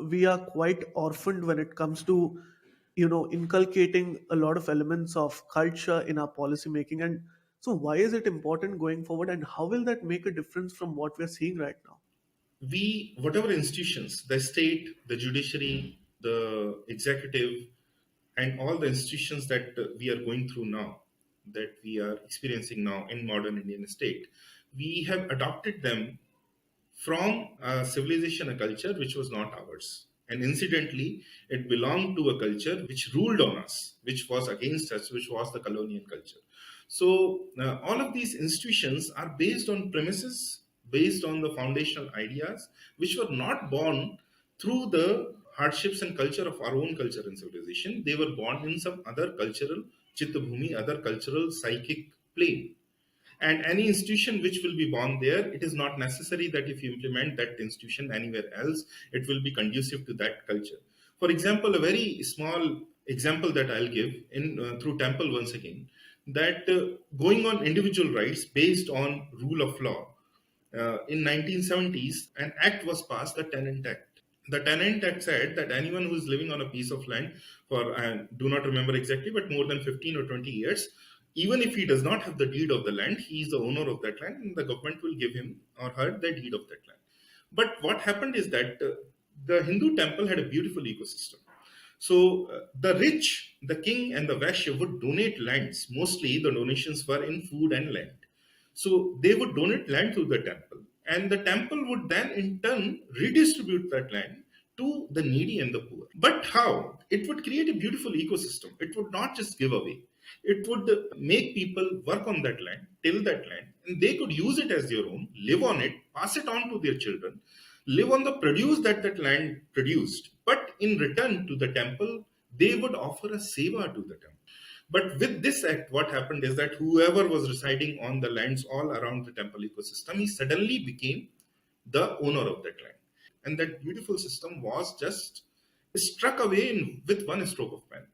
we are quite orphaned when it comes to inculcating a lot of elements of culture in our policy making. And so why is it important going forward, and how will that make a difference from what we're seeing right now? Whatever institutions, the state, the judiciary, the executive, and all the institutions that we are going through now, that we are experiencing now in modern Indian state, we have adopted them from a civilization, a culture which was not ours. And incidentally, it belonged to a culture which ruled on us, which was against us, which was the colonial culture. So, all of these institutions are based on premises, based on the foundational ideas, which were not born through the hardships and culture of our own culture and civilization. They were born in some other cultural chitta other cultural psychic plane. And any institution which will be born there, it is not necessary that if you implement that institution anywhere else, it will be conducive to that culture. For example, a very small example that I'll give in through temple once again, that going on individual rights based on rule of law, in 1970s an act was passed, the tenant act. The tenant act said that anyone who is living on a piece of land for, I do not remember exactly, but more than 15 or 20 years, even if he does not have the deed of the land, he is the owner of that land and the government will give him or her the deed of that land. But what happened is that the Hindu temple had a beautiful ecosystem. So the rich, the king and the Vaishya would donate lands. Mostly the donations were in food and land. So they would donate land to the temple, and the temple would then in turn redistribute that land to the needy and the poor. But how? It would create a beautiful ecosystem. It would not just give away. It would make people work on that land, till that land, and they could use it as their own, live on it, pass it on to their children, live on the produce that that land produced. But in return to the temple, they would offer a seva to the temple. But with this act, what happened is that whoever was residing on the lands all around the temple ecosystem, he suddenly became the owner of that land. And that beautiful system was just struck away with one stroke of pen.